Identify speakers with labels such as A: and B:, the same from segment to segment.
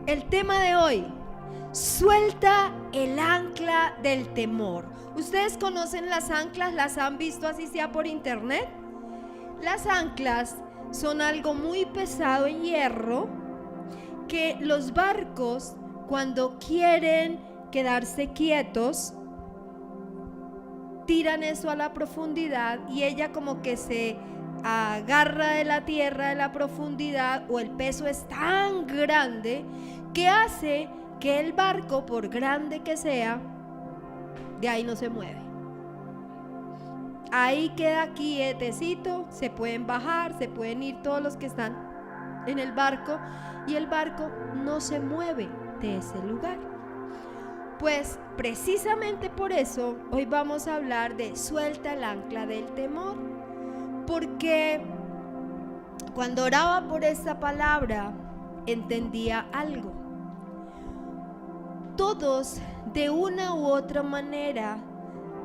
A: El tema de hoy: suelta el ancla del temor. ¿Ustedes conocen las anclas? ¿Las han visto así sea por internet? Las anclas son algo muy pesado en hierro que los barcos, cuando quieren quedarse quietos, tiran eso a la profundidad y ella como que se agarra de la tierra, de la profundidad, o el peso es tan grande que hace que el barco, por grande que sea, de ahí no se mueve. Ahí queda quietecito, se pueden bajar, se pueden ir todos los que están en el barco y el barco no se mueve de ese lugar. Pues precisamente por eso hoy vamos a hablar de suelta el ancla del temor, porque cuando oraba por esta palabra entendía algo. Todos de una u otra manera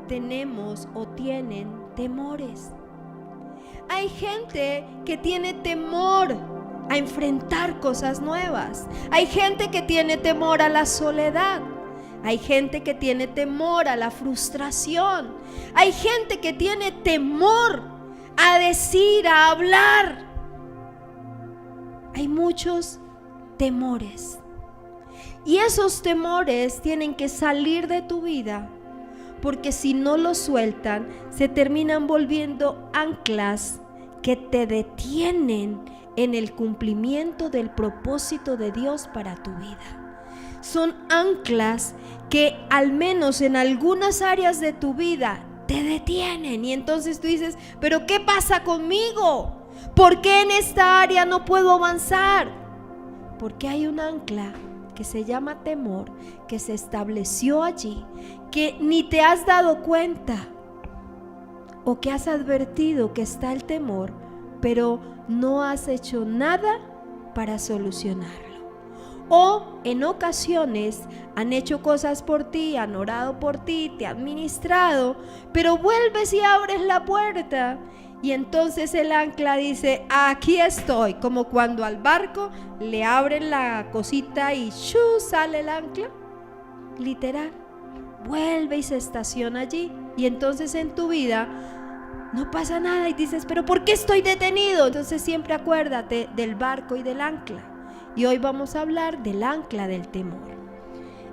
A: tenemos o tienen temores. Hay gente que tiene temor a enfrentar cosas nuevas. Hay gente que tiene temor a la soledad. Hay gente que tiene temor a la frustración. Hay gente que tiene temor a decir, a hablar. Hay muchos temores. Y esos temores tienen que salir de tu vida, porque si no los sueltan, se terminan volviendo anclas que te detienen en el cumplimiento del propósito de Dios para tu vida. Son anclas que al menos en algunas áreas de tu vida te detienen, y entonces tú dices, pero ¿qué pasa conmigo? ¿Por qué en esta área no puedo avanzar? Porque hay un ancla que se llama temor, que se estableció allí, que ni te has dado cuenta, o que has advertido que está el temor, pero no has hecho nada para solucionarlo. O en ocasiones han hecho cosas por ti, han orado por ti, te han ministrado, pero vuelves y abres la puerta y entonces el ancla dice, aquí estoy, como cuando al barco le abren la cosita y ¡shú! Sale el ancla, literal, vuelve y se estaciona allí. Y entonces en tu vida no pasa nada y dices, pero ¿por qué estoy detenido? Entonces siempre acuérdate del barco y del ancla. Y hoy vamos a hablar del ancla del temor.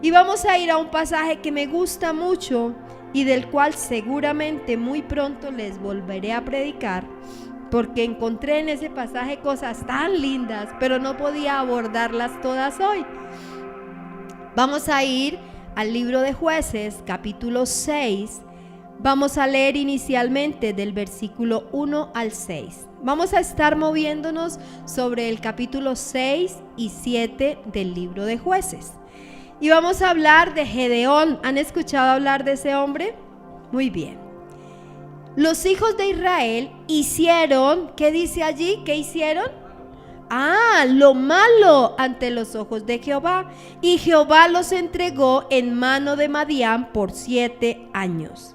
A: Y vamos a ir a un pasaje que me gusta mucho y del cual seguramente muy pronto les volveré a predicar, porque encontré en ese pasaje cosas tan lindas, pero no podía abordarlas todas hoy. Vamos a ir al libro de Jueces, capítulo 6. Vamos a leer inicialmente del versículo 1 al 6. Vamos a estar moviéndonos sobre el capítulo 6 y 7 del libro de Jueces. Y vamos a hablar de Gedeón. ¿Han escuchado hablar de ese hombre? Muy bien. Los hijos de Israel hicieron, ¿qué dice allí? ¿Qué hicieron? Lo malo ante los ojos de Jehová. Y Jehová los entregó en mano de Madián por 7 años.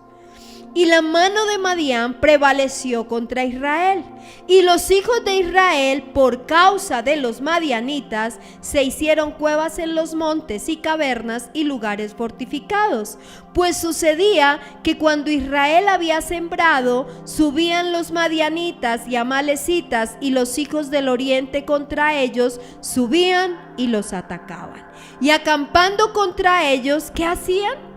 A: Y la mano de Madián prevaleció contra Israel. Y los hijos de Israel, por causa de los madianitas, se hicieron cuevas en los montes y cavernas y lugares fortificados. Pues sucedía que cuando Israel había sembrado, subían los madianitas y amalecitas, y los hijos del oriente contra ellos subían y los atacaban. Y acampando contra ellos, ¿qué hacían?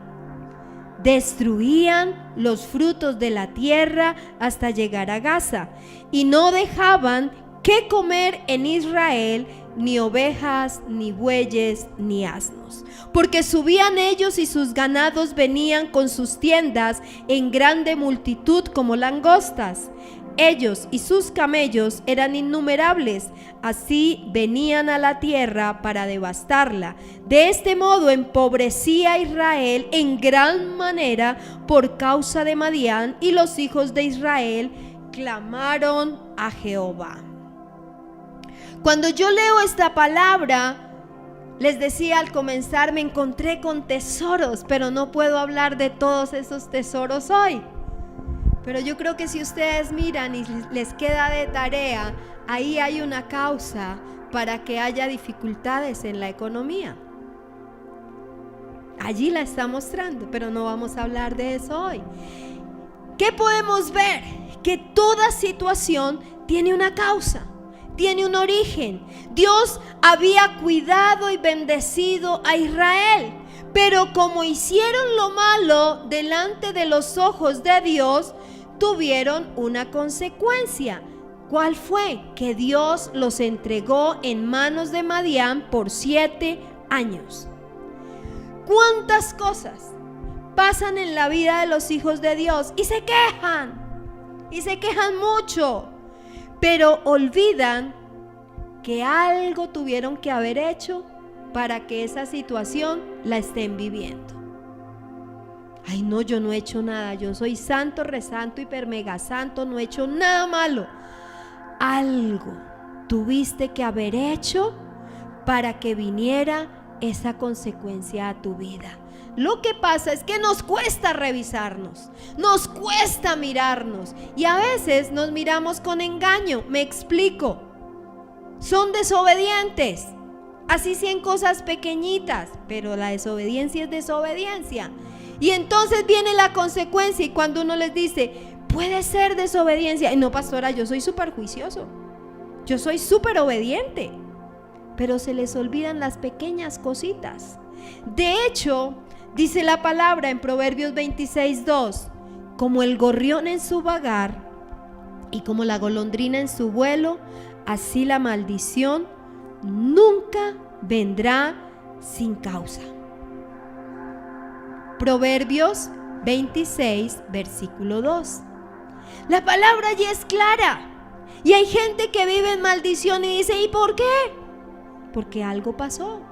A: Destruían los frutos de la tierra hasta llegar a Gaza, y no dejaban que comer en Israel ni ovejas, ni bueyes, ni asnos, porque subían ellos y sus ganados venían con sus tiendas en grande multitud como langostas. Ellos y sus camellos eran innumerables, así venían a la tierra para devastarla. De este modo empobrecía Israel en gran manera por causa de Madián, y los hijos de Israel clamaron a Jehová. Cuando yo leo esta palabra, les decía al comenzar, me encontré con tesoros, pero no puedo hablar de todos esos tesoros hoy. Pero yo creo que si ustedes miran y les queda de tarea ahí hay una causa para que haya dificultades en la economía. Allí la está mostrando, pero no vamos a hablar de eso hoy. ¿Qué podemos ver? Que toda situación tiene una causa, tiene un origen. Dios había cuidado y bendecido a Israel, pero como hicieron lo malo delante de los ojos de Dios, tuvieron una consecuencia. ¿Cuál fue? Que Dios los entregó en manos de Madián por 7 años. ¿Cuántas cosas pasan en la vida de los hijos de Dios y se quejan mucho, pero olvidan que algo tuvieron que haber hecho para que esa situación la estén viviendo? Ay, no, yo no he hecho nada, yo soy santo, resanto, hiper mega santo, no he hecho nada malo. Algo tuviste que haber hecho para que viniera esa consecuencia a tu vida. Lo que pasa es que nos cuesta revisarnos, nos cuesta mirarnos y a veces nos miramos con engaño. Me explico. Son desobedientes, así sean cosas pequeñitas, pero la desobediencia es desobediencia. Y entonces viene la consecuencia y cuando uno les dice, puede ser desobediencia, y no, pastora, yo soy súper juicioso, yo soy súper obediente, pero se les olvidan las pequeñas cositas. De hecho, dice la palabra en Proverbios 26:2, como el gorrión en su vagar y como la golondrina en su vuelo, así la maldición nunca vendrá sin causa. Proverbios 26, versículo 2. La palabra allí es clara. Y hay gente que vive en maldición y dice, ¿y por qué? Porque algo pasó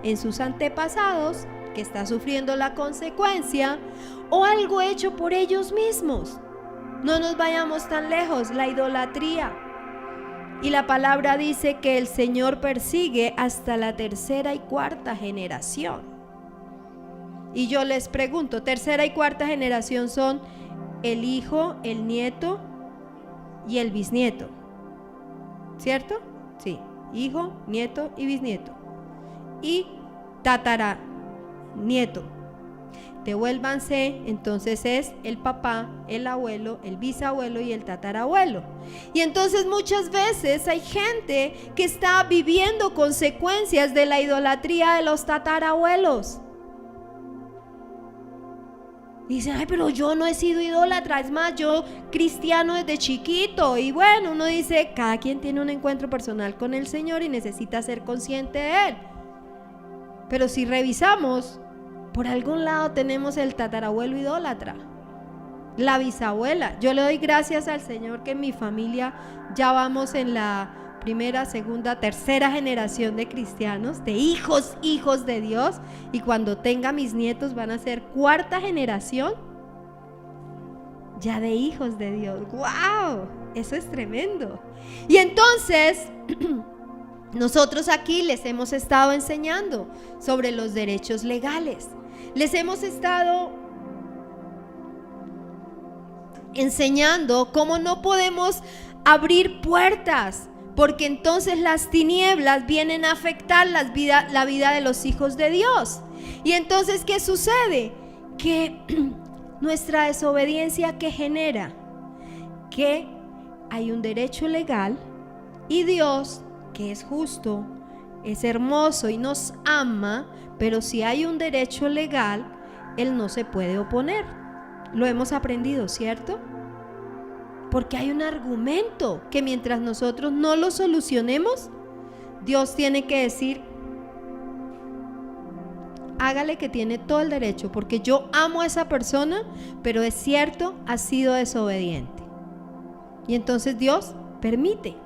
A: en sus antepasados que está sufriendo la consecuencia, o algo hecho por ellos mismos. No nos vayamos tan lejos, la idolatría. Y la palabra dice que el Señor persigue hasta la 3ª y 4ª generación. Y yo les pregunto, 3ª y 4ª generación son el hijo, el nieto y el bisnieto, ¿cierto? Sí, hijo, nieto y bisnieto. Y tataranieto. Devuélvanse, entonces es el papá, el abuelo, el bisabuelo y el tatarabuelo. Y entonces muchas veces hay gente que está viviendo consecuencias de la idolatría de los tatarabuelos. Dicen, ay, pero yo no he sido idólatra, es más, yo cristiano desde chiquito. Y bueno, uno dice, cada quien tiene un encuentro personal con el Señor y necesita ser consciente de Él. Pero si revisamos, por algún lado tenemos el tatarabuelo idólatra, la bisabuela. Yo le doy gracias al Señor que en mi familia ya vamos en la 1ª, 2ª, 3ª generación de cristianos, de hijos de Dios, y cuando tenga mis nietos van a ser 4ª generación ya de hijos de Dios. ¡Wow! Eso es tremendo. Y entonces nosotros aquí les hemos estado enseñando sobre los derechos legales. Les hemos estado enseñando cómo no podemos abrir puertas, porque entonces las tinieblas vienen a afectar la vida de los hijos de Dios. Y entonces, ¿qué sucede? Que nuestra desobediencia, ¿qué genera? Que hay un derecho legal y Dios, que es justo, es hermoso y nos ama, pero si hay un derecho legal, Él no se puede oponer. Lo hemos aprendido, ¿cierto? Porque hay un argumento que mientras nosotros no lo solucionemos, Dios tiene que decir, hágale, que tiene todo el derecho, porque yo amo a esa persona, pero es cierto, ha sido desobediente. Y entonces Dios permite,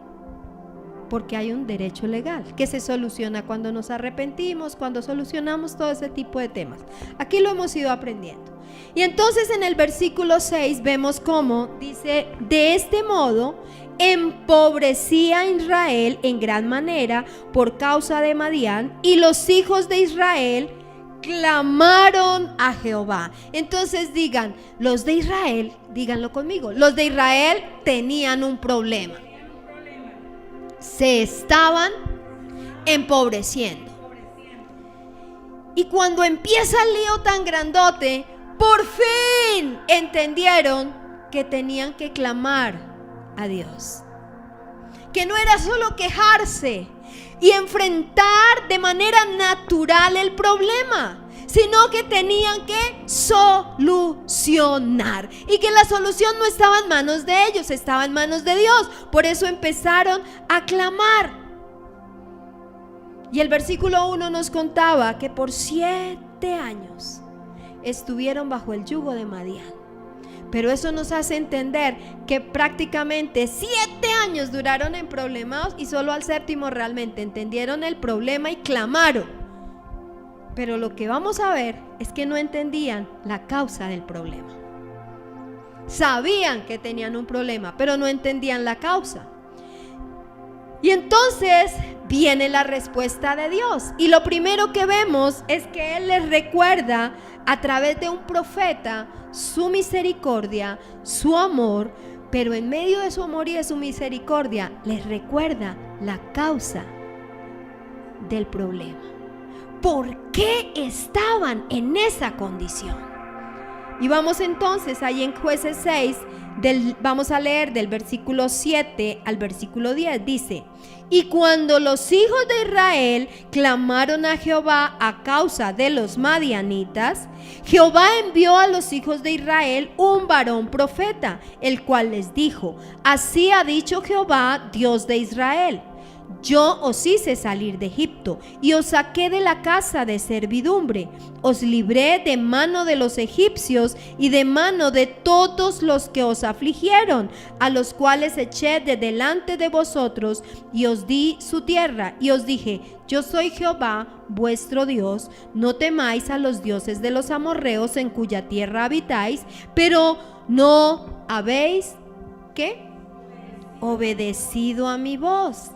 A: porque hay un derecho legal que se soluciona cuando nos arrepentimos, cuando solucionamos todo ese tipo de temas. Aquí lo hemos ido aprendiendo. Y entonces en el versículo 6 vemos cómo dice, de este modo empobrecía a Israel en gran manera por causa de Madián, y los hijos de Israel clamaron a Jehová. Entonces digan, los de Israel, díganlo conmigo, los de Israel tenían un problema. se estaban empobreciendo. Y cuando empieza el lío tan grandote, por fin entendieron que tenían que clamar a Dios. Que no era solo quejarse y enfrentar de manera natural el problema, sino que tenían que solucionar. Y que la solución no estaba en manos de ellos, estaba en manos de Dios. Por eso empezaron a clamar. Y el versículo 1 nos contaba que por 7 años estuvieron bajo el yugo de Madián. Pero eso nos hace entender que prácticamente 7 años duraron en problemas y solo al 7º realmente entendieron el problema y clamaron. Pero lo que vamos a ver es que no entendían la causa del problema. Sabían que tenían un problema, pero no entendían la causa. Y entonces viene la respuesta de Dios. Y lo primero que vemos es que Él les recuerda a través de un profeta su misericordia, su amor, pero en medio de su amor y de su misericordia les recuerda la causa del problema. ¿Por qué estaban en esa condición? Y vamos entonces ahí en Jueces 6, vamos a leer del versículo 7 al versículo 10, dice: y cuando los hijos de Israel clamaron a Jehová a causa de los madianitas, Jehová envió a los hijos de Israel un varón profeta, el cual les dijo: así ha dicho Jehová, Dios de Israel: yo os hice salir de Egipto y os saqué de la casa de servidumbre, os libré de mano de los egipcios y de mano de todos los que os afligieron, a los cuales eché de delante de vosotros y os di su tierra, y os dije: yo soy Jehová vuestro Dios, no temáis a los dioses de los amorreos en cuya tierra habitáis, pero no habéis ¿qué? Obedecido a mi voz.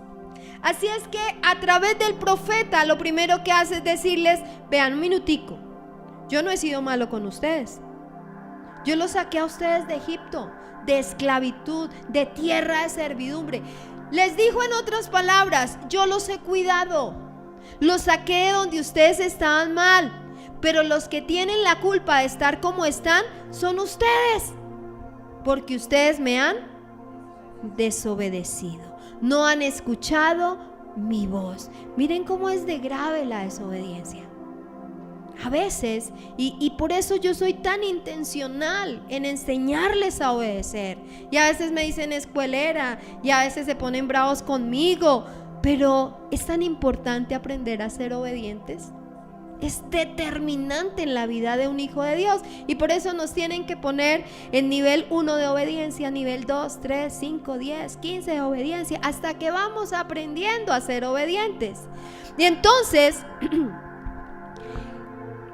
A: Así es que a través del profeta lo primero que hace es decirles: vean un minutico, yo no he sido malo con ustedes. Yo los saqué a ustedes de Egipto, de esclavitud, de tierra de servidumbre. Les dijo en otras palabras: yo los he cuidado, los saqué de donde ustedes estaban mal, pero los que tienen la culpa de estar como están son ustedes, porque ustedes me han desobedecido. No han escuchado mi voz. Miren cómo es de grave la desobediencia. A veces, y por eso yo soy tan intencional en enseñarles a obedecer. Y a veces me dicen escuelera, y a veces se ponen bravos conmigo. Pero es tan importante aprender a ser obedientes. Es determinante en la vida de un hijo de Dios. Y por eso nos tienen que poner en nivel 1 de obediencia, nivel 2, 3, 5, 10, 15 de obediencia, hasta que vamos aprendiendo a ser obedientes. Y entonces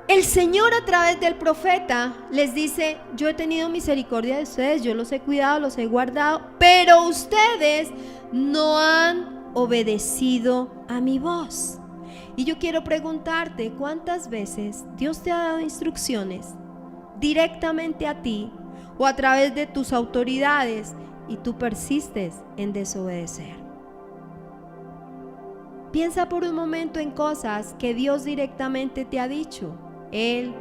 A: el Señor a través del profeta les dice: yo he tenido misericordia de ustedes, yo los he cuidado, los he guardado, pero ustedes no han obedecido a mi voz. Y yo quiero preguntarte: ¿cuántas veces Dios te ha dado instrucciones directamente a ti o a través de tus autoridades y tú persistes en desobedecer? Piensa por un momento en cosas que Dios directamente te ha dicho, Él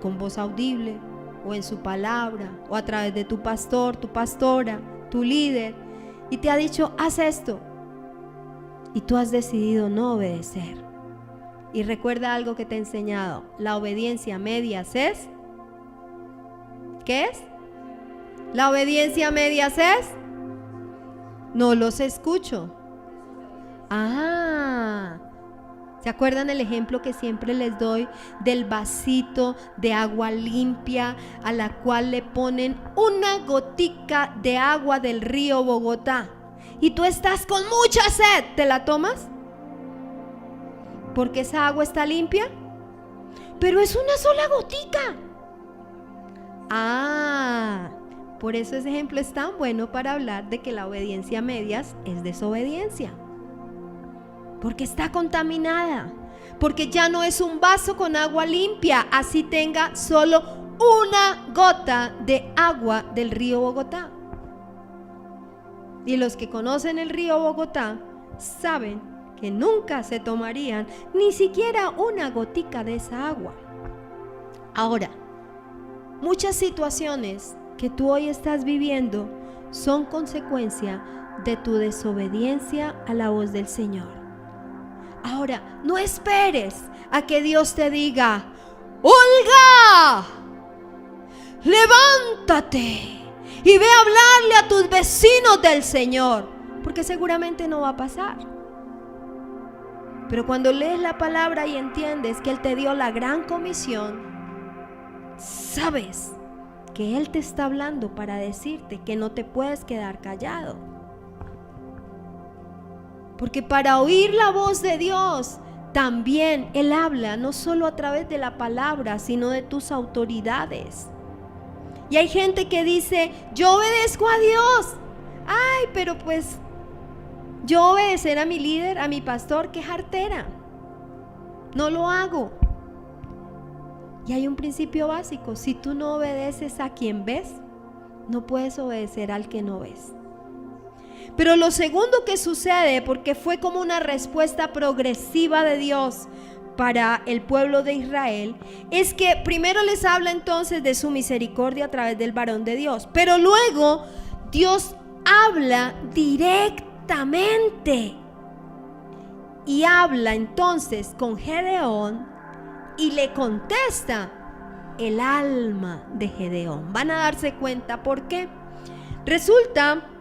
A: con voz audible o en su palabra o a través de tu pastor, tu pastora, tu líder, y te ha dicho: haz esto, y tú has decidido no obedecer. Y recuerda algo que te he enseñado: la obediencia a medias es ¿qué es? La obediencia a medias es: no los escucho. ¿Se acuerdan el ejemplo que siempre les doy del vasito de agua limpia a la cual le ponen una gotica de agua del río Bogotá? Y tú estás con mucha sed, ¿te la tomas? Porque esa agua está limpia, pero es una sola gotica. Por eso ese ejemplo es tan bueno para hablar de que la obediencia a medias es desobediencia. Porque está contaminada, porque ya no es un vaso con agua limpia, así tenga solo una gota de agua del río Bogotá. Y los que conocen el río Bogotá saben que nunca se tomarían ni siquiera una gotica de esa agua. Ahora, muchas situaciones que tú hoy estás viviendo son consecuencia de tu desobediencia a la voz del Señor. Ahora, no esperes a que Dios te diga: Olga, levántate y ve a hablarle a tus vecinos del Señor, porque seguramente no va a pasar. Pero cuando lees la palabra y entiendes que Él te dio la gran comisión, sabes que Él te está hablando para decirte que no te puedes quedar callado. Porque para oír la voz de Dios, también Él habla no solo a través de la palabra, sino de tus autoridades. Y hay gente que dice: yo obedezco a Dios. Ay, pero pues yo obedecer a mi líder, a mi pastor, qué jartera. No lo hago. Y hay un principio básico: si tú no obedeces a quien ves, no puedes obedecer al que no ves. Pero lo segundo que sucede, porque fue como una respuesta progresiva de Dios para el pueblo de Israel, es que primero les habla entonces de su misericordia a través del varón de Dios, pero luego Dios habla directamente y habla entonces con Gedeón y le contesta el alma de Gedeón. Van a darse cuenta por qué. Resulta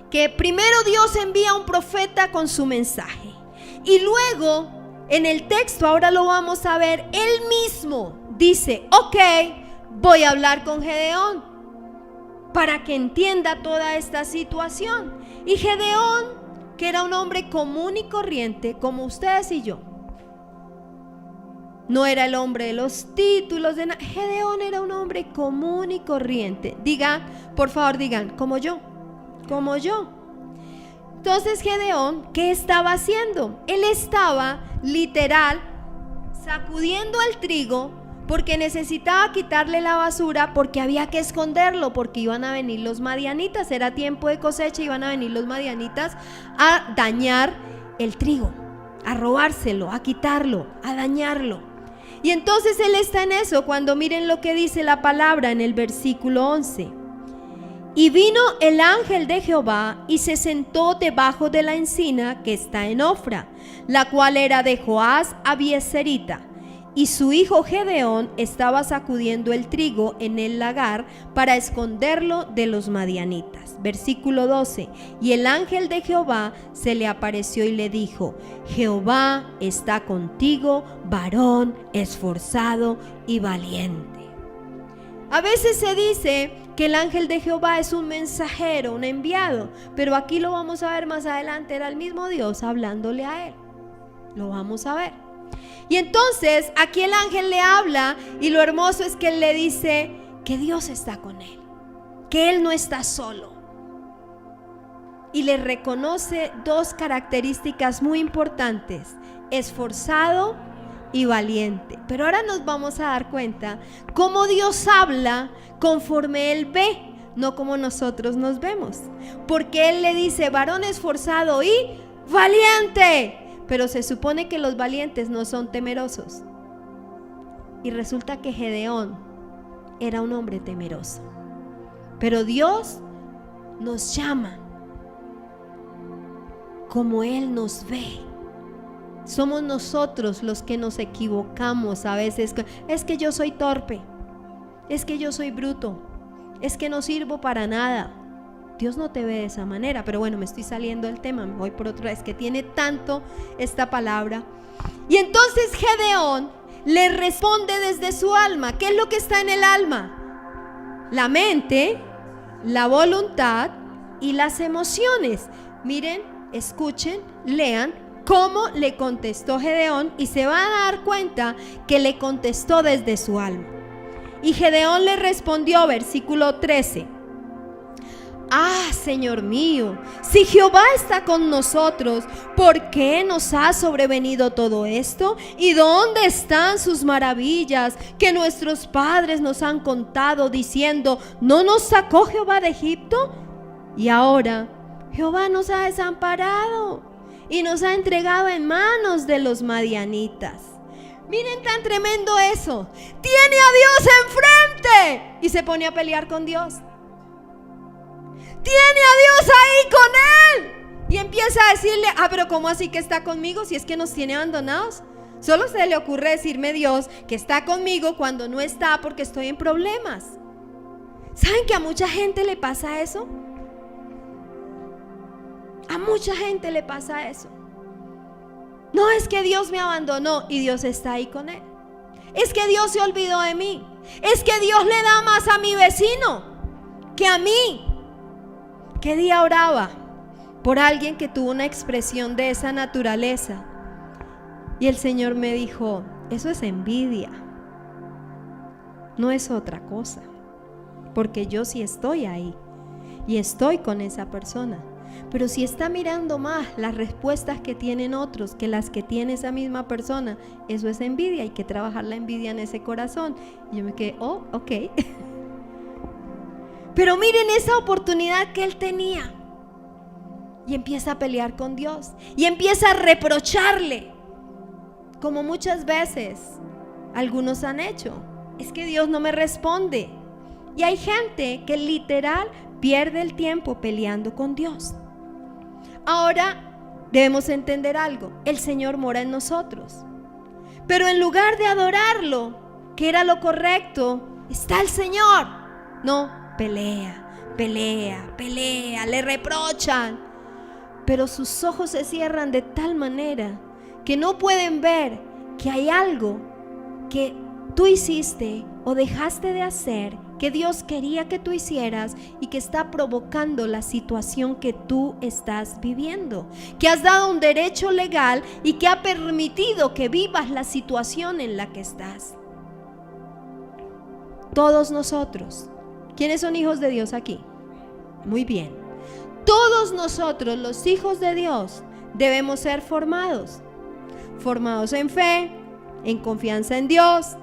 A: que primero Dios envía a un profeta con su mensaje, y luego en el texto, ahora lo vamos a ver, él mismo dice: ok, voy a hablar con Gedeón para que entienda toda esta situación. Y Gedeón, que era un hombre común y corriente como ustedes y yo, no era el hombre de los títulos de nada. Gedeón era un hombre común y corriente. Digan, por favor, digan: como yo. Como yo. Entonces Gedeón, ¿qué estaba haciendo? Él estaba literal sacudiendo el trigo porque necesitaba quitarle la basura, porque había que esconderlo, porque iban a venir los madianitas, era tiempo de cosecha, iban a venir los madianitas a dañar el trigo, a robárselo, a quitarlo, a dañarlo. Y entonces él está en eso, cuando miren lo que dice la palabra en el versículo 11. Y vino el ángel de Jehová y se sentó debajo de la encina que está en Ofra, la cual era de Joás Abieserita. Y su hijo Gedeón estaba sacudiendo el trigo en el lagar para esconderlo de los madianitas. Versículo 12. Y el ángel de Jehová se le apareció y le dijo: Jehová está contigo, varón esforzado y valiente. A veces se dice que el ángel de Jehová es un mensajero, un enviado, pero aquí lo vamos a ver más adelante, era el mismo Dios hablándole a él. Lo vamos a ver. Y entonces aquí el ángel le habla, y lo hermoso es que él le dice que Dios está con él, que él no está solo. Y le reconoce dos características muy importantes: esforzado y valiente. Pero ahora nos vamos a dar cuenta cómo Dios habla conforme Él ve, no como nosotros nos vemos. Porque Él le dice: varón esforzado y valiente. Pero se supone que los valientes no son temerosos. Y resulta que Gedeón era un hombre temeroso. Pero Dios nos llama como Él nos ve. Somos nosotros los que nos equivocamos a veces. Es que yo soy torpe, es que yo soy bruto, es que no sirvo para nada. Dios no te ve de esa manera. Pero bueno, me estoy saliendo del tema, me voy por otra vez, que tiene tanto esta palabra. Y entonces Gedeón le responde desde su alma. ¿Qué es lo que está en el alma? La mente, la voluntad y las emociones. Miren, escuchen, lean cómo le contestó Gedeón, y se van a dar cuenta que le contestó desde su alma. Y Gedeón le respondió, versículo 13: Ah, Señor mío, si Jehová está con nosotros, ¿por qué nos ha sobrevenido todo esto? ¿Y dónde están sus maravillas que nuestros padres nos han contado, diciendo: ¿no nos sacó Jehová de Egipto? Y ahora, Jehová nos ha desamparado y nos ha entregado en manos de los madianitas. Miren tan tremendo eso. Tiene a Dios enfrente y se pone a pelear con Dios. Tiene a Dios ahí con él y empieza a decirle: pero ¿cómo así que está conmigo si es que nos tiene abandonados? Solo se le ocurre decirme Dios que está conmigo cuando no está porque estoy en problemas. ¿Saben que a mucha gente le pasa eso? A mucha gente le pasa eso. No es que Dios me abandonó y Dios está ahí con él. Es que Dios se olvidó de mí. Es que Dios le da más a mi vecino que a mí. ¿Qué día oraba por alguien que tuvo una expresión de esa naturaleza? Y el Señor me dijo: eso es envidia, no es otra cosa, porque yo sí estoy ahí y estoy con esa persona. Pero si está mirando más las respuestas que tienen otros que las que tiene esa misma persona, eso es envidia. Hay que trabajar la envidia en ese corazón. Y yo me quedé: ok. Pero miren esa oportunidad que él tenía. Y empieza a pelear con Dios. Y empieza a reprocharle, como muchas veces algunos han hecho. Es que Dios no me responde. Y hay gente que literal pierde el tiempo peleando con Dios. Ahora debemos entender algo: el Señor mora en nosotros, pero en lugar de adorarlo, que era lo correcto, está el Señor. No, pelea, le reprochan, pero sus ojos se cierran de tal manera que no pueden ver que hay algo que tú hiciste o dejaste de hacer, que Dios quería que tú hicieras y que está provocando la situación que tú estás viviendo, que has dado un derecho legal y que ha permitido que vivas la situación en la que estás. Todos nosotros, ¿quiénes son hijos de Dios aquí? Muy bien. Todos nosotros, los hijos de Dios, debemos ser formados en fe, en confianza en Dios.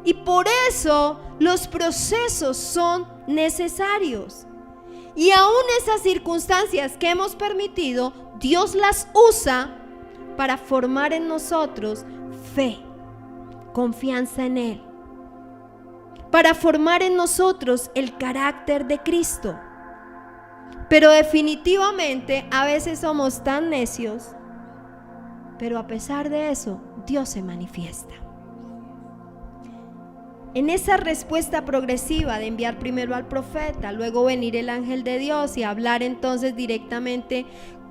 A: Y por eso los procesos son necesarios. Y aún esas circunstancias que hemos permitido, Dios las usa para formar en nosotros fe, confianza en Él, para formar en nosotros el carácter de Cristo. Pero definitivamente a veces somos tan necios, pero a pesar de eso, Dios se manifiesta. En esa respuesta progresiva de enviar primero al profeta, luego venir el ángel de Dios y hablar entonces directamente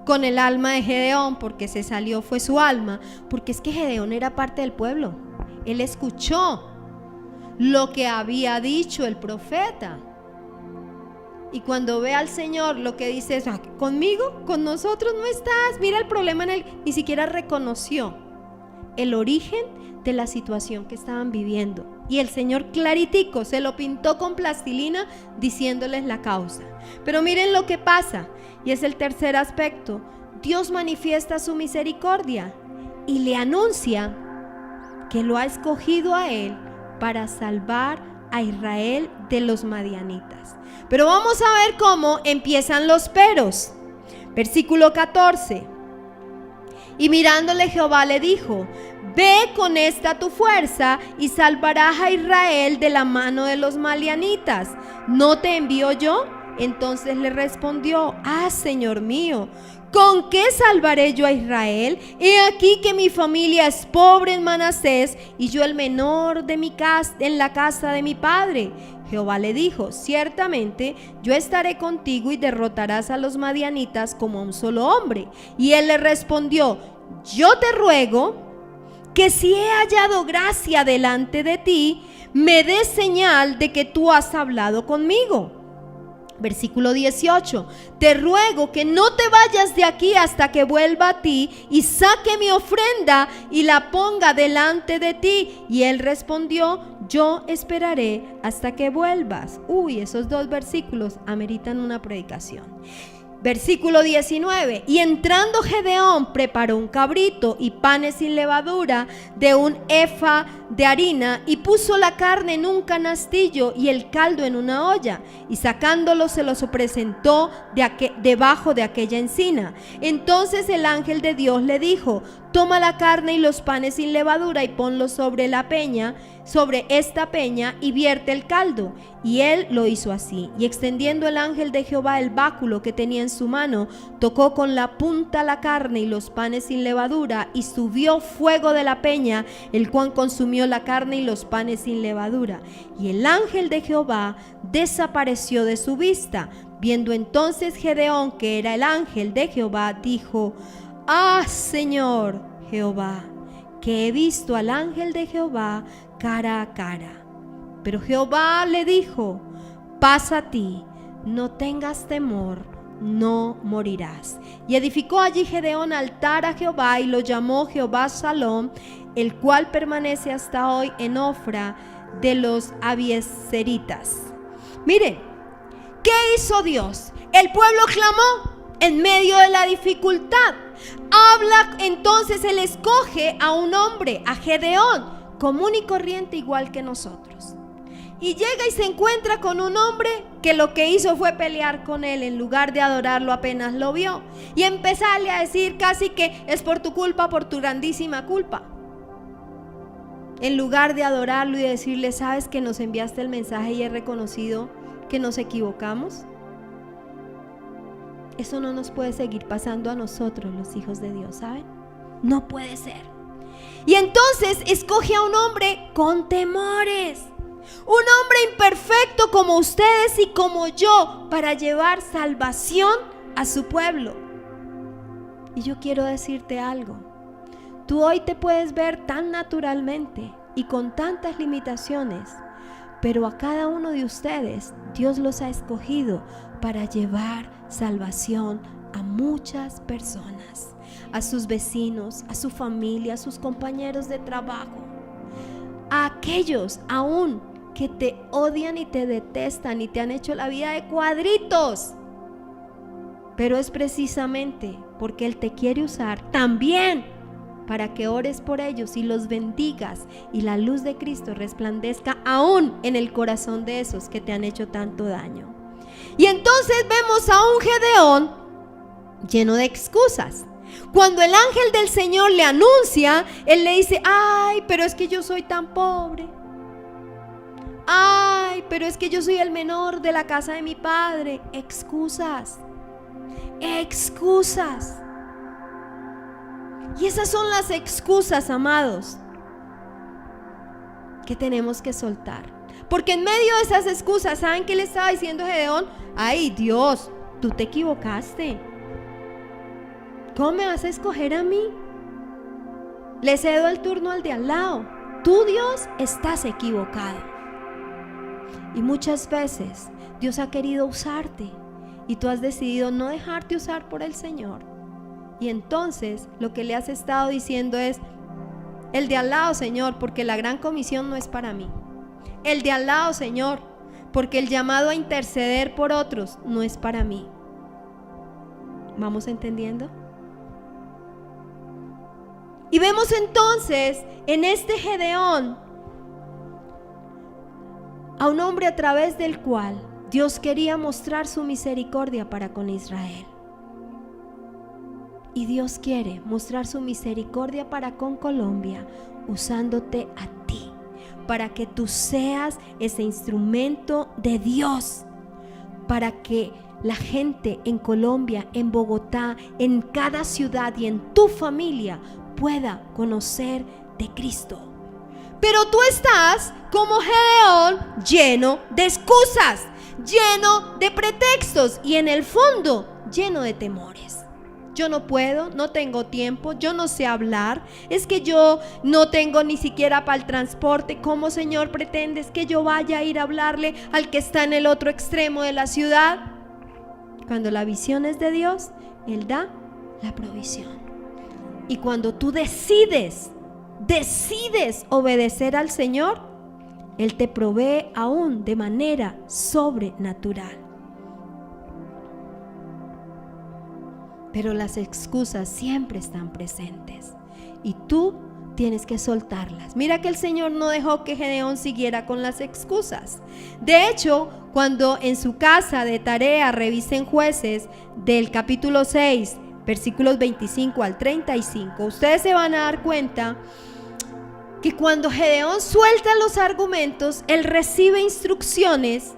A: con el alma de Gedeón, porque se salió fue su alma, porque es que Gedeón era parte del pueblo. Él escuchó lo que había dicho el profeta. Y cuando ve al Señor, lo que dice es: conmigo, con nosotros no estás. Mira el problema en él. Ni siquiera reconoció el origen de la situación que estaban viviendo. Y el Señor claritico se lo pintó con plastilina diciéndoles la causa. Pero miren lo que pasa, y es el tercer aspecto. Dios manifiesta su misericordia y le anuncia que lo ha escogido a él para salvar a Israel de los madianitas. Pero vamos a ver cómo empiezan los peros. Versículo 14. Y mirándole Jehová le dijo: ve con esta tu fuerza y salvarás a Israel de la mano de los madianitas. ¿No te envío yo? Entonces le respondió: Señor mío, ¿con qué salvaré yo a Israel? He aquí que mi familia es pobre en Manasés y yo el menor de mi casa, en la casa de mi padre. Jehová le dijo: ciertamente yo estaré contigo y derrotarás a los madianitas como a un solo hombre. Y él le respondió: yo te ruego que si he hallado gracia delante de ti, me des señal de que tú has hablado conmigo. Versículo 18. Te ruego que no te vayas de aquí hasta que vuelva a ti y saque mi ofrenda y la ponga delante de ti. Y él respondió: yo esperaré hasta que vuelvas. Esos dos versículos ameritan una predicación. Versículo 19. Y entrando Gedeón preparó un cabrito y panes sin levadura de un efa de harina, y puso la carne en un canastillo y el caldo en una olla, y sacándolo se los presentó debajo de aquella encina. Entonces el ángel de Dios le dijo: toma la carne y los panes sin levadura y ponlos sobre esta peña, y vierte el caldo. Y él lo hizo así. Y extendiendo el ángel de Jehová el báculo que tenía en su mano, tocó con la punta la carne y los panes sin levadura, y subió fuego de la peña, el cual consumió la carne y los panes sin levadura. Y el ángel de Jehová desapareció de su vista. Viendo entonces Gedeón que era el ángel de Jehová, dijo: ah, Señor Jehová, que he visto al ángel de Jehová cara a cara. Pero Jehová le dijo: pasa a ti, no tengas temor, no morirás. Y edificó allí Gedeón altar a Jehová, y lo llamó Jehová Salom, el cual permanece hasta hoy en Ofra de los Abiezeritas. Miren, ¿qué hizo Dios? El pueblo clamó en medio de la dificultad. Habla, entonces él escoge a un hombre, a Gedeón, común y corriente igual que nosotros. Y llega y se encuentra con un hombre que lo que hizo fue pelear con él en lugar de adorarlo apenas lo vio. Y empezarle a decir casi que es por tu culpa, por tu grandísima culpa. En lugar de adorarlo y decirle: ¿sabes que nos enviaste el mensaje y he reconocido que nos equivocamos? Eso no nos puede seguir pasando a nosotros, los hijos de Dios, ¿saben? No puede ser. Y entonces escoge a un hombre con temores, un hombre imperfecto como ustedes y como yo, para llevar salvación a su pueblo. Y yo quiero decirte algo: tú hoy te puedes ver tan naturalmente y con tantas limitaciones, pero a cada uno de ustedes Dios los ha escogido para llevar salvación a muchas personas, a sus vecinos, a su familia, a sus compañeros de trabajo, a aquellos aún que te odian y te detestan y te han hecho la vida de cuadritos. Pero es precisamente porque Él te quiere usar también para que ores por ellos y los bendigas, y la luz de Cristo resplandezca aún en el corazón de esos que te han hecho tanto daño. Y entonces vemos a un Gedeón lleno de excusas. Cuando el ángel del Señor le anuncia, él le dice: ay, pero es que yo soy tan pobre. Ay, pero es que yo soy el menor de la casa de mi padre. Excusas. Excusas. Y esas son las excusas, amados, que tenemos que soltar. Porque en medio de esas excusas, ¿saben qué le estaba diciendo Gedeón? Ay, Dios, tú te equivocaste. ¿Cómo me vas a escoger a mí? Le cedo el turno al de al lado. Tú, Dios, estás equivocado. Y muchas veces Dios ha querido usarte y tú has decidido no dejarte usar por el Señor. Y entonces lo que le has estado diciendo es: el de al lado, Señor, porque la gran comisión no es para mí. El de al lado, Señor, porque el llamado a interceder por otros no es para mí. ¿Vamos entendiendo? Y vemos entonces en este Gedeón a un hombre a través del cual Dios quería mostrar su misericordia para con Israel. Y Dios quiere mostrar su misericordia para con Colombia, usándote a ti, para que tú seas ese instrumento de Dios, para que la gente en Colombia, en Bogotá, en cada ciudad y en tu familia pueda conocer de Cristo. Pero tú estás como Gedeón, lleno de excusas, lleno de pretextos y en el fondo lleno de temores. Yo no puedo, no tengo tiempo, yo no sé hablar, es que yo no tengo ni siquiera para el transporte. ¿Cómo, Señor, pretendes que yo vaya a ir a hablarle al que está en el otro extremo de la ciudad? Cuando la visión es de Dios, Él da la provisión. Y cuando tú decides obedecer al Señor, Él te provee aún de manera sobrenatural. pero las excusas siempre están presentes y tú tienes que soltarlas. Mira que el Señor no dejó que Gedeón siguiera con las excusas. De hecho, cuando en su casa de tarea revisen Jueces del capítulo 6, versículos 25 al 35, ustedes se van a dar cuenta que cuando Gedeón suelta los argumentos, él recibe instrucciones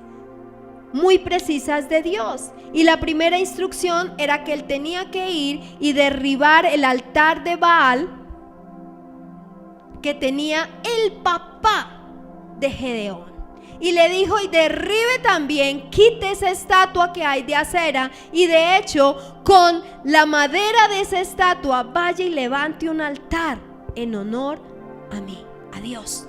A: muy precisas de Dios. Y la primera instrucción era que él tenía que ir y derribar el altar de Baal que tenía el papá de Gedeón. Y le dijo: y derribe también, quite esa estatua que hay de acera, y de hecho con la madera de esa estatua vaya y levante un altar en honor a mí, a Dios.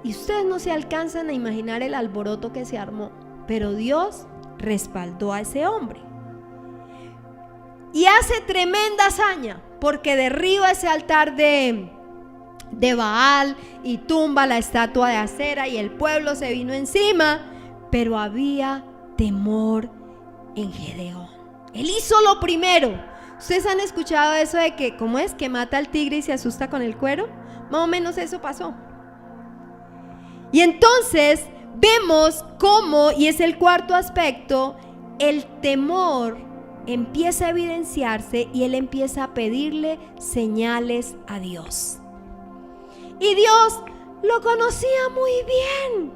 A: Y ustedes no se alcanzan a imaginar el alboroto que se armó, pero Dios respaldó a ese hombre. Y hace tremenda hazaña, porque derriba ese altar de Baal y tumba la estatua de acera, y el pueblo se vino encima, pero había temor en Gedeón. Él hizo lo primero. ¿Ustedes han escuchado eso de que, cómo es, que mata al tigre y se asusta con el cuero? Más o menos eso pasó. Y entonces vemos cómo, y es el cuarto aspecto, el temor empieza a evidenciarse y él empieza a pedirle señales a Dios. Y Dios lo conocía muy bien.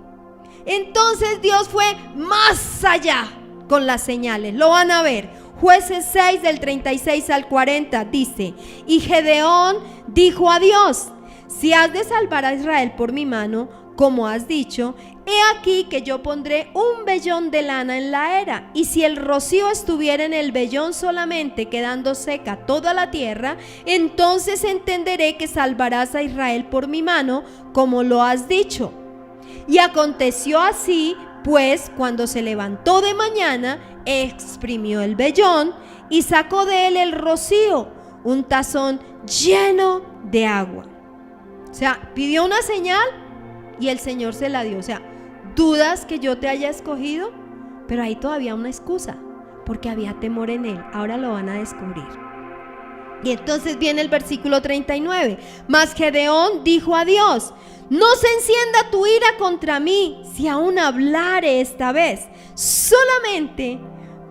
A: Entonces Dios fue más allá con las señales. Lo van a ver. Jueces 6 del 36 al 40 dice: y Gedeón dijo a Dios: si has de salvar a Israel por mi mano, como has dicho, he aquí que yo pondré un vellón de lana en la era, y si el rocío estuviera en el vellón solamente, quedando seca toda la tierra, entonces entenderé que salvarás a Israel por mi mano, como lo has dicho. Y aconteció así, pues, cuando se levantó de mañana, exprimió el vellón y sacó de él el rocío, un tazón lleno de agua. O sea, pidió una señal y el Señor se la dio. O sea, dudas que yo te haya escogido, pero ahí todavía una excusa, porque había temor en él. Ahora lo van a descubrir. Y entonces viene el versículo 39. Mas Gedeón dijo a Dios: no se encienda tu ira contra mí, si aún hablare esta vez. Solamente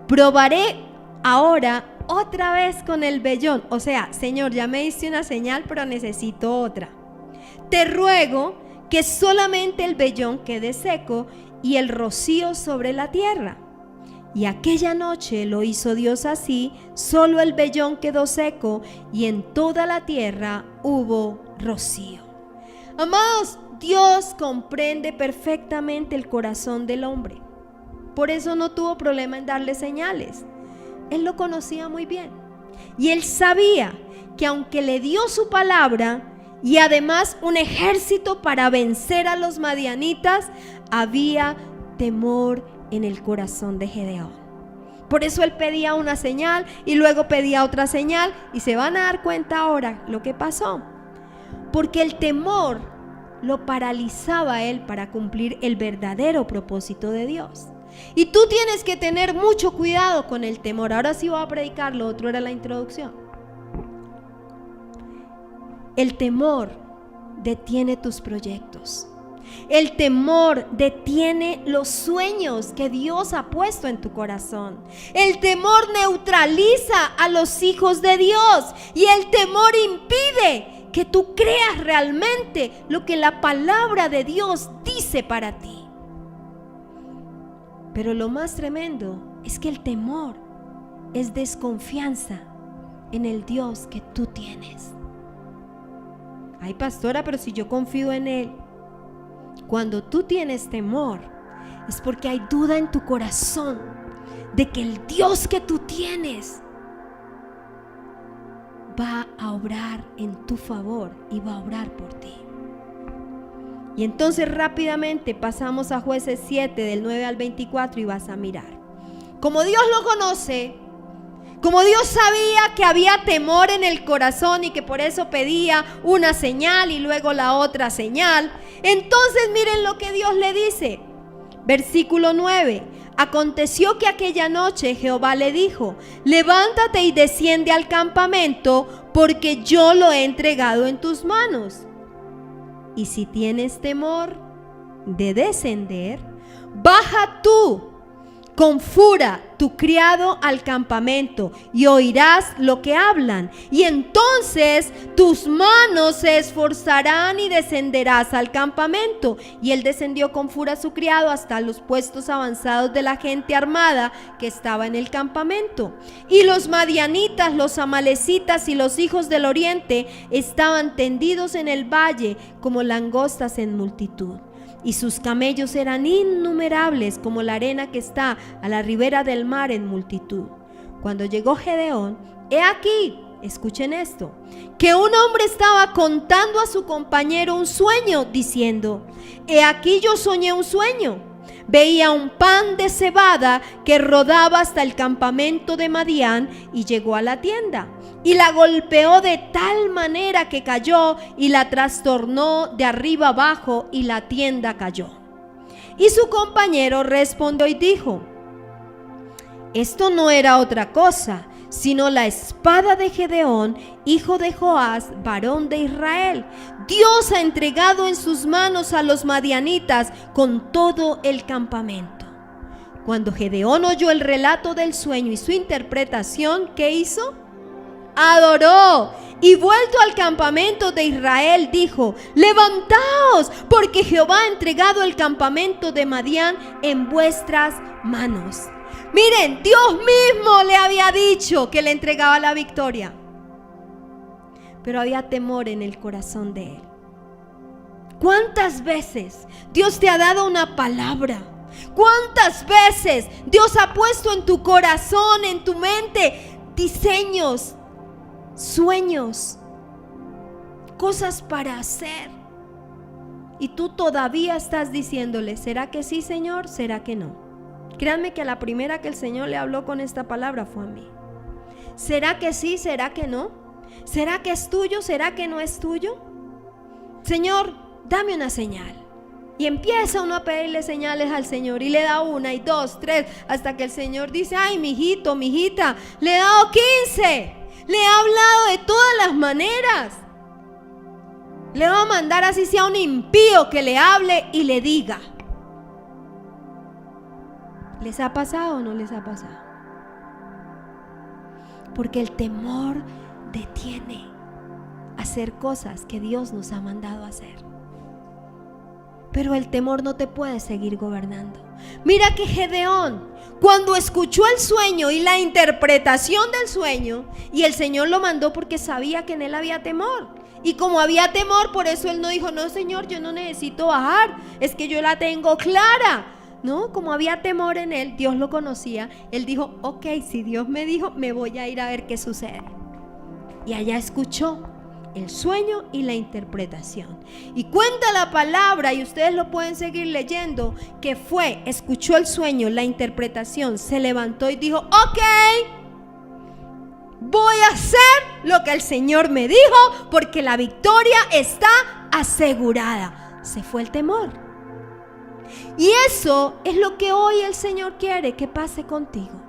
A: probaré ahora otra vez con el vellón. O sea, Señor, ya me diste una señal, pero necesito otra. Te ruego que solamente el vellón quede seco y el rocío sobre la tierra. Y aquella noche lo hizo Dios así, solo el vellón quedó seco y en toda la tierra hubo rocío. Amados, Dios comprende perfectamente el corazón del hombre. Por eso no tuvo problema en darle señales. Él lo conocía muy bien. Y él sabía que aunque le dio su palabra y además un ejército para vencer a los madianitas, había temor en el corazón de Gedeón. Por eso él pedía una señal y luego pedía otra señal, y se van a dar cuenta ahora lo que pasó. Porque el temor lo paralizaba a él para cumplir el verdadero propósito de Dios. Y tú tienes que tener mucho cuidado con el temor. Ahora sí voy a predicar, lo otro era la introducción. El temor detiene tus proyectos. El temor detiene los sueños que Dios ha puesto en tu corazón. El temor neutraliza a los hijos de Dios y el temor impide que tú creas realmente lo que la palabra de Dios dice para ti. Pero lo más tremendo es que el temor es desconfianza en el Dios que tú tienes. Ay, pastora, pero si yo confío en Él. Cuando tú tienes temor, es porque hay duda en tu corazón de que el Dios que tú tienes va a obrar en tu favor y va a obrar por ti. Y entonces rápidamente pasamos a Jueces 7 del 9 al 24 y vas a mirar. Como Dios lo conoce, como Dios sabía que había temor en el corazón y que por eso pedía una señal y luego la otra señal, entonces miren lo que Dios le dice. Versículo 9. Aconteció que aquella noche Jehová le dijo: levántate y desciende al campamento, porque yo lo he entregado en tus manos. Y si tienes temor de descender, baja tú con Fura, tu criado, al campamento, y oirás lo que hablan. Y entonces tus manos se esforzarán y descenderás al campamento. Y él descendió con Fura, su criado, hasta los puestos avanzados de la gente armada que estaba en el campamento. Y los madianitas, los amalecitas y los hijos del oriente estaban tendidos en el valle como langostas en multitud. Y sus camellos eran innumerables como la arena que está a la ribera del mar en multitud. Cuando llegó Gedeón, he aquí, escuchen esto, que un hombre estaba contando a su compañero un sueño, diciendo: he aquí yo soñé un sueño. Veía un pan de cebada que rodaba hasta el campamento de Madián y llegó a la tienda. Y la golpeó de tal manera que cayó y la trastornó de arriba abajo, y la tienda cayó. Y su compañero respondió y dijo: esto no era otra cosa, sino la espada de Gedeón, hijo de Joás, varón de Israel. Dios ha entregado en sus manos a los madianitas con todo el campamento. Cuando Gedeón oyó el relato del sueño y su interpretación, ¿qué hizo? Adoró, y vuelto al campamento de Israel dijo: levantaos, porque Jehová ha entregado el campamento de Madián en vuestras manos. Miren, Dios mismo le había dicho que le entregaba la victoria, pero había temor en el corazón de él. ¿Cuántas veces Dios te ha dado una palabra? ¿Cuántas veces Dios ha puesto en tu corazón, en tu mente, diseños, sueños, cosas para hacer? Y tú todavía estás diciéndole: ¿será que sí, Señor? ¿Será que no? Créanme que a la primera que el Señor le habló con esta palabra fue a mí. ¿Será que sí? ¿Será que no? ¿Será que es tuyo? ¿Será que no es tuyo? Señor, dame una señal. Y empieza uno a pedirle señales al Señor, y le da una y dos, tres, hasta que el Señor dice: ay, mijito, mijita, le he dado 15. Le he hablado de todas las maneras. Le va a mandar así sea un impío que le hable y le diga. ¿Les ha pasado o no les ha pasado? Porque el temor detiene hacer cosas que Dios nos ha mandado a hacer. Pero el temor no te puede seguir gobernando. Mira que Gedeón, cuando escuchó el sueño y la interpretación del sueño, y el Señor lo mandó porque sabía que en él había temor. Y como había temor, por eso él no dijo: no, Señor, yo no necesito bajar, es que yo la tengo clara. No, como había temor en él, Dios lo conocía. Él dijo: ok, si Dios me dijo, me voy a ir a ver qué sucede. Y allá escuchó el sueño y la interpretación. Y cuenta la palabra, y ustedes lo pueden seguir leyendo, que escuchó el sueño, la interpretación, se levantó y dijo: ok, voy a hacer lo que el Señor me dijo, porque la victoria está asegurada. Se fue el temor. Y eso es lo que hoy el Señor quiere que pase contigo.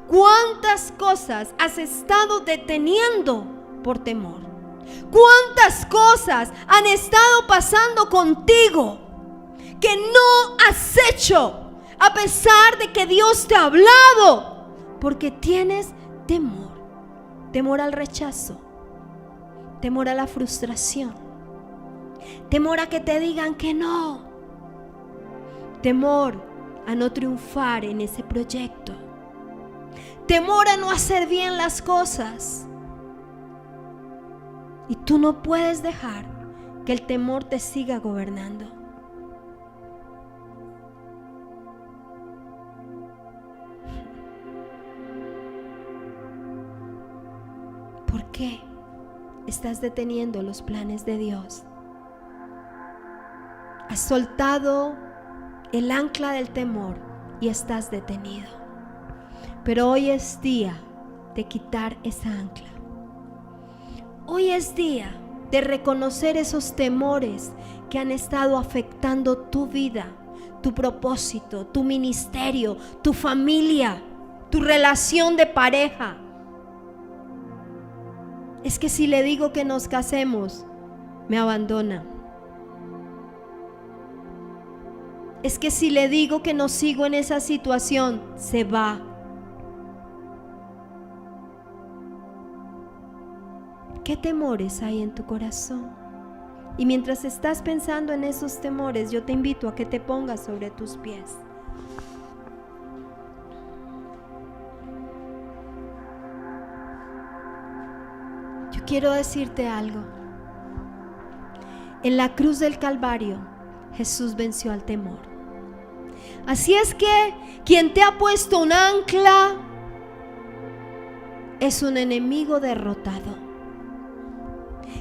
A: ¿Cuántas cosas has estado deteniendo por temor? ¿Cuántas cosas han estado pasando contigo que no has hecho a pesar de que Dios te ha hablado? Porque tienes temor. Temor al rechazo, temor a la frustración, temor a que te digan que no, temor a no triunfar en ese proyecto, temor a no hacer bien las cosas. Y tú no puedes dejar que el temor te siga gobernando. ¿Por qué estás deteniendo los planes de Dios? Has soltado el ancla del temor y estás detenido. Pero hoy es día de quitar esa ancla. Hoy es día de reconocer esos temores que han estado afectando tu vida, tu propósito, tu ministerio, tu familia, tu relación de pareja. Es que si le digo que nos casemos, me abandona. Es que si le digo que no sigo en esa situación, se va. ¿Qué temores hay en tu corazón? Y mientras estás pensando en esos temores, yo te invito a que te pongas sobre tus pies. Yo quiero decirte algo. En la cruz del Calvario, Jesús venció al temor. Así es que quien te ha puesto un ancla es un enemigo derrotado.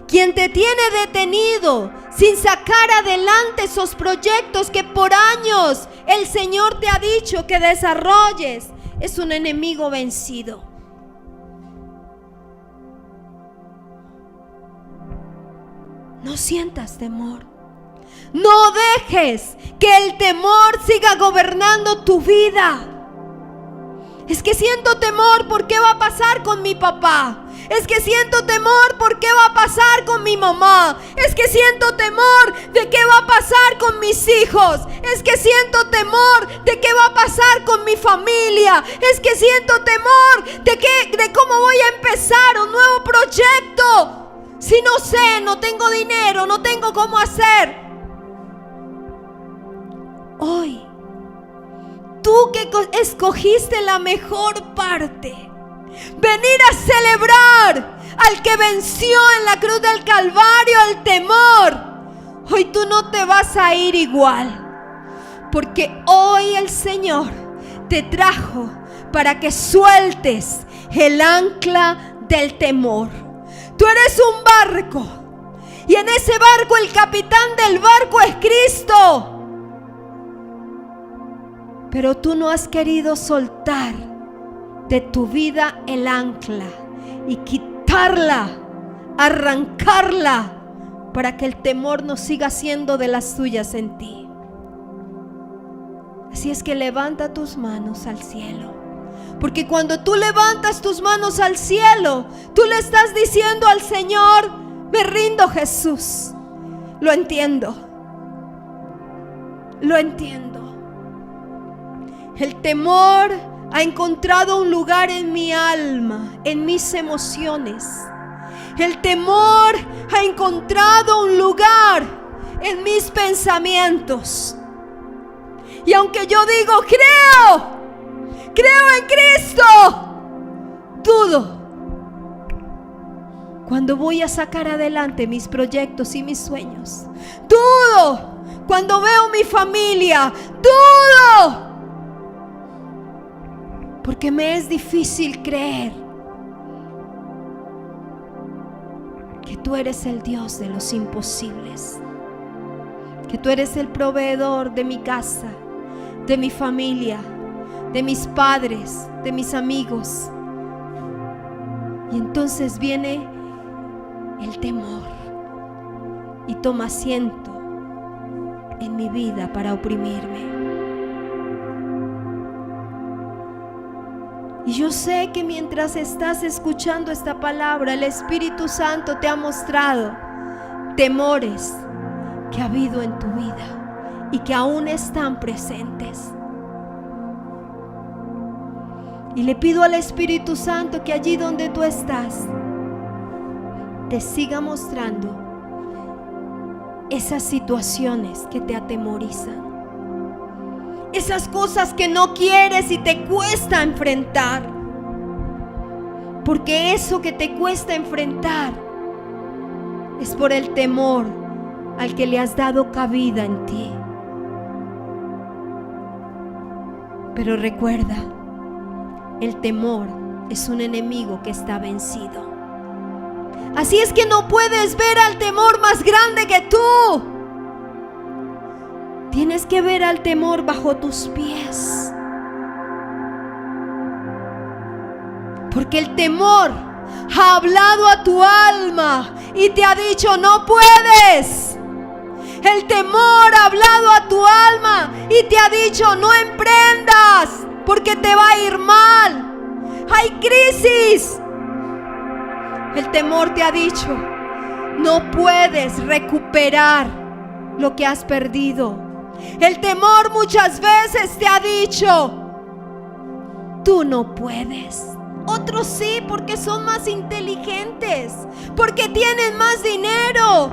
A: Quien te tiene detenido sin sacar adelante esos proyectos que por años el Señor te ha dicho que desarrolles, es un enemigo vencido. No sientas temor. No dejes que el temor siga gobernando tu vida. Es que siento temor, ¿por qué va a pasar con mi papá? Es que siento temor, ¿por qué va a pasar con mi mamá? Es que siento temor de qué va a pasar con mis hijos. Es que siento temor de qué va a pasar con mi familia. Es que siento temor de cómo voy a empezar un nuevo proyecto. Si no sé, no tengo dinero, no tengo cómo hacer. Hoy, tú que escogiste la mejor parte, venir a celebrar al que venció en la cruz del Calvario el temor, hoy tú no te vas a ir igual, porque hoy el Señor te trajo para que sueltes el ancla del temor. Tú eres un barco y en ese barco el capitán del barco es Cristo. Pero tú no has querido soltar de tu vida el ancla y quitarla, arrancarla, para que el temor no siga siendo de las tuyas en ti. Así es que levanta tus manos al cielo, porque cuando tú levantas tus manos al cielo, tú le estás diciendo al Señor: me rindo, Jesús. Lo entiendo. Lo entiendo. El temor ha encontrado un lugar en mi alma, en mis emociones. El temor ha encontrado un lugar en mis pensamientos. Y aunque yo digo, creo en Cristo, dudo cuando voy a sacar adelante mis proyectos y mis sueños. Dudo cuando veo mi familia. Dudo porque me es difícil creer que tú eres el Dios de los imposibles, que tú eres el proveedor de mi casa, de mi familia, de mis padres, de mis amigos. Y entonces viene el temor y toma asiento en mi vida para oprimirme. Y yo sé que mientras estás escuchando esta palabra, el Espíritu Santo te ha mostrado temores que ha habido en tu vida y que aún están presentes. Y le pido al Espíritu Santo que allí donde tú estás, te siga mostrando esas situaciones que te atemorizan. Esas cosas que no quieres y te cuesta enfrentar. Porque eso que te cuesta enfrentar es por el temor al que le has dado cabida en ti. Pero recuerda, el temor es un enemigo que está vencido. Así es que no puedes ver al temor más grande que tú. Tienes que ver al temor bajo tus pies. Porque el temor ha hablado a tu alma y te ha dicho: no puedes. El temor ha hablado a tu alma y te ha dicho: no emprendas porque te va a ir mal. Hay crisis. El temor te ha dicho: no puedes recuperar lo que has perdido. El temor muchas veces te ha dicho: tú no puedes. Otros sí, porque son más inteligentes, porque tienen más dinero.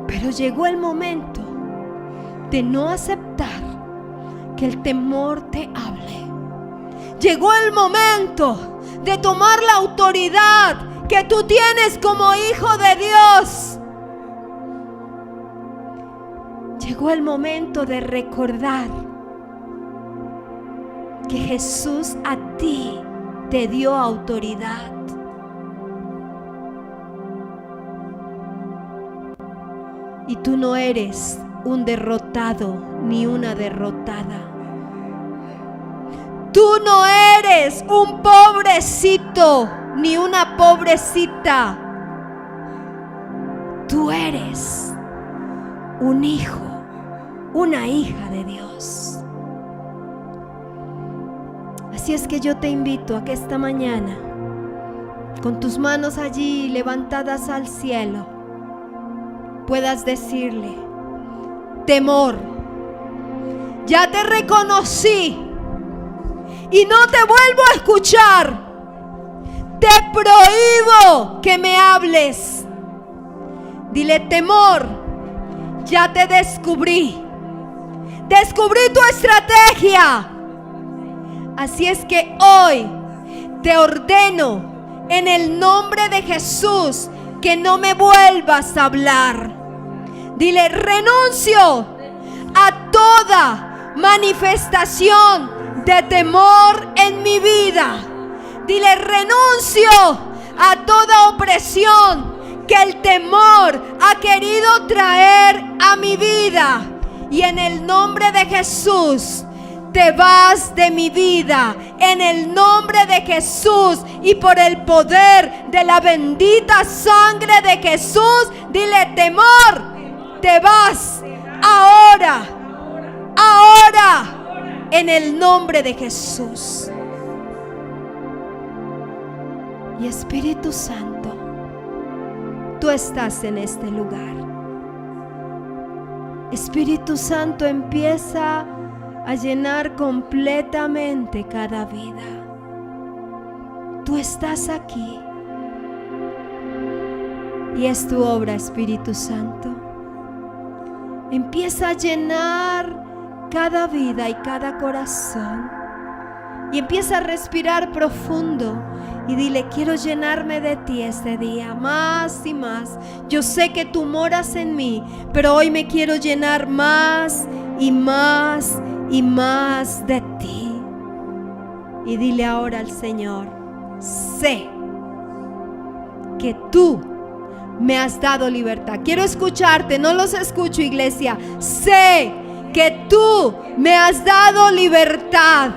A: Pero llegó el momento de no aceptar que el temor te hable. Llegó el momento de tomar la autoridad que tú tienes como hijo de Dios. Llegó el momento de recordar que Jesús a ti te dio autoridad. Y tú no eres un derrotado ni una derrotada. Tú no eres un pobrecito ni una pobrecita. Tú eres un hijo, una hija de Dios. Así es que yo te invito a que esta mañana, con tus manos allí levantadas al cielo, puedas decirle: temor, ya te reconocí y no te vuelvo a escuchar. Te prohíbo que me hables. Dile: temor, ya te descubrí. Descubrí tu estrategia. Así es que hoy te ordeno en el nombre de Jesús que no me vuelvas a hablar. Dile: renuncio a toda manifestación de temor en mi vida. Dile: renuncio a toda opresión que el temor ha querido traer a mi vida. Y en el nombre de Jesús, te vas de mi vida. En el nombre de Jesús y por el poder de la bendita sangre de Jesús, dile: temor, te vas ahora, ahora, en el nombre de Jesús. Y Espíritu Santo, tú estás en este lugar. Espíritu Santo, empieza a llenar completamente cada vida. Tú estás aquí y es tu obra, Espíritu Santo. Empieza a llenar cada vida y cada corazón y empieza a respirar profundo y dile: quiero llenarme de ti este día, más y más. Yo sé que tú moras en mí, pero hoy me quiero llenar más y más y más de ti. Y dile ahora al Señor: sé que tú me has dado libertad. Quiero escucharte, no los escucho, iglesia. Sé que tú me has dado libertad.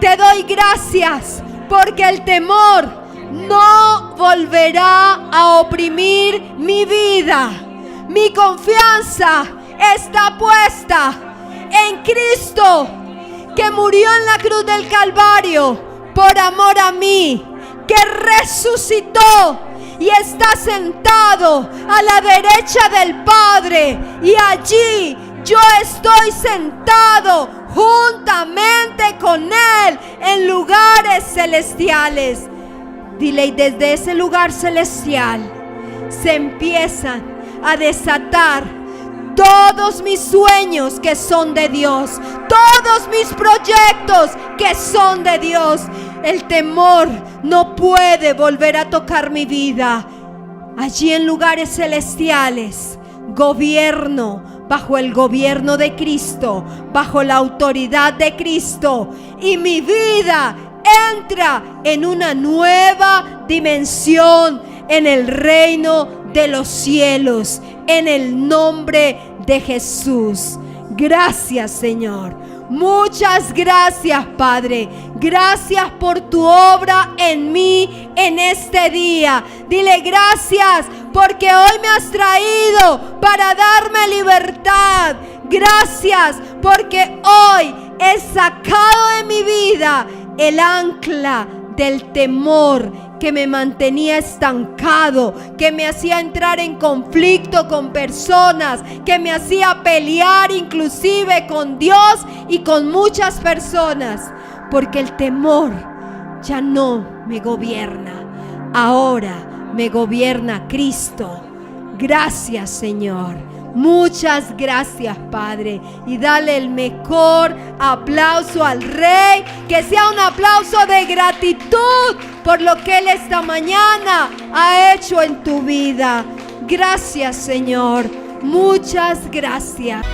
A: Te doy gracias porque el temor no volverá a oprimir mi vida. Mi confianza está puesta en Cristo, que murió en la cruz del Calvario por amor a mí, que resucitó y está sentado a la derecha del Padre, y allí yo estoy sentado juntamente con Él en lugares celestiales. Dile: y desde ese lugar celestial se empiezan a desatar todos mis sueños que son de Dios, todos mis proyectos que son de Dios. El temor no puede volver a tocar mi vida. Allí en lugares celestiales gobierno bajo el gobierno de Cristo, bajo la autoridad de Cristo, y mi vida entra en una nueva dimensión en el reino de los cielos, en el nombre de Jesús. Gracias, Señor. Muchas gracias, Padre. Gracias por tu obra en mí en este día. Dile gracias porque hoy me has traído para darme libertad. Gracias porque hoy he sacado de mi vida el ancla del temor que me mantenía estancado, que me hacía entrar en conflicto con personas, que me hacía pelear inclusive con Dios y con muchas personas, porque el temor ya no me gobierna, ahora me gobierna Cristo. Gracias, Señor. Muchas gracias, Padre. Y dale el mejor aplauso al Rey. Que sea un aplauso de gratitud por lo que Él esta mañana ha hecho en tu vida. Gracias, Señor. Muchas gracias.